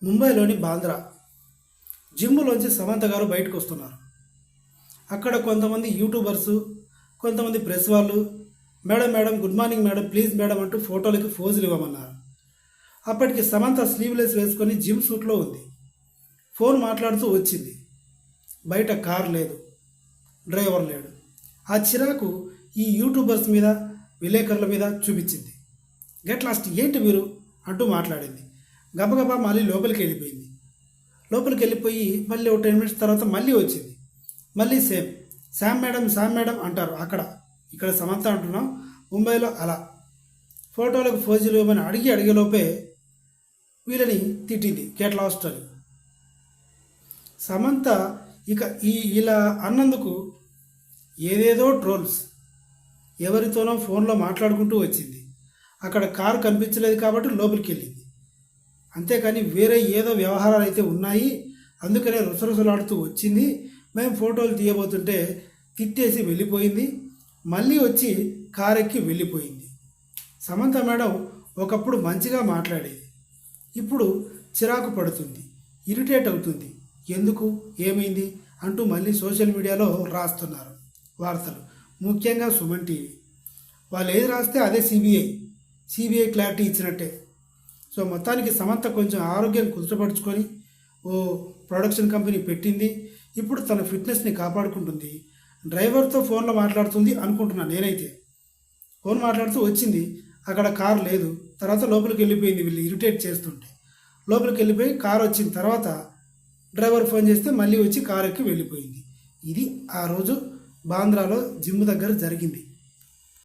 ముంబైలోని బాంద్రా జిమ్లోంచి సమంత గారు బయటకు వస్తున్నారు. అక్కడ కొంతమంది యూట్యూబర్సు, కొంతమంది ప్రెస్ వాళ్ళు madam madam good morning madam please madam అంటూ ఫోటోలకి ఫోజులు ఇవ్వమన్నారు. అప్పటికి సమంత స్లీవ్లెస్ వేసుకొని జిమ్ సూట్లో ఉంది. ఫోన్ మాట్లాడుతూ వచ్చింది. బయట కార్ లేదు, డ్రైవర్ లేడు. ఆ చిరాకు ఈ యూట్యూబర్స్ మీద, విలేకరుల మీద చూపించింది. గెట్ లాస్ట్ ఏంటి మీరు అంటూ మాట్లాడింది. గబగబా మళ్ళీ లోపలికి వెళ్ళిపోయింది. లోపలికి వెళ్ళిపోయి మళ్ళీ ఒక 10 మినిట్స్ తర్వాత మళ్ళీ వచ్చింది. మళ్ళీ సేమ్ శామ్ మేడం అంటారు అక్కడ. ఇక్కడ సమంత అంటున్నాం. ముంబైలో అలా ఫోటోలకు ఫోజులు ఇవ్వమని అడిగేలోపే వీళ్ళని తిట్టింది గెట్ లాస్ట్ అని. సమంత ఇక ఇలా అన్నందుకు ఏదేదో ట్రోల్స్, ఎవరితోనో ఫోన్లో మాట్లాడుకుంటూ వచ్చింది. అక్కడ కారు కనిపించలేదు కాబట్టి లోపలికి వెళ్ళింది. అంతేకాని వేరే ఏదో వ్యవహారాలు అయితే ఉన్నాయి, అందుకనే రుసరుసలాడుతూ వచ్చింది. మేము ఫోటోలు తీయబోతుంటే తిట్టేసి వెళ్ళిపోయింది. మళ్ళీ వచ్చి కారెక్కి వెళ్ళిపోయింది. సమంత మేడం ఒకప్పుడు మంచిగా మాట్లాడేది, ఇప్పుడు చిరాకు పడుతుంది, ఇరిటేట్ అవుతుంది. ఎందుకు, ఏమైంది అంటూ మళ్ళీ సోషల్ మీడియాలో రాస్తున్నారు వార్తలు, ముఖ్యంగా సుమన్ టీవీ. వాళ్ళు ఏది రాస్తే అదే సిబిఐ క్లారిటీ ఇచ్చినట్టే. సో మొత్తానికి సమంత కొంచెం ఆరోగ్యం కుదుటపరుచుకొని ఓ ప్రొడక్షన్ కంపెనీ పెట్టింది. ఇప్పుడు తన ఫిట్నెస్ని కాపాడుకుంటుంది. డ్రైవర్తో ఫోన్లో మాట్లాడుతుంది అనుకుంటున్నాను నేనైతే. ఫోన్ మాట్లాడుతూ వచ్చింది, అక్కడ కారు లేదు. తర్వాత లోపలికి వెళ్ళిపోయింది. వీళ్ళు ఇరిటేట్ చేస్తుంటే లోపలికి వెళ్ళిపోయి కారు వచ్చిన తర్వాత డ్రైవర్ ఫోన్ చేస్తే మళ్ళీ వచ్చి కారు ఎక్కి వెళ్ళిపోయింది. ఇది ఆ రోజు బాంద్రాలో జిమ్ దగ్గర జరిగింది.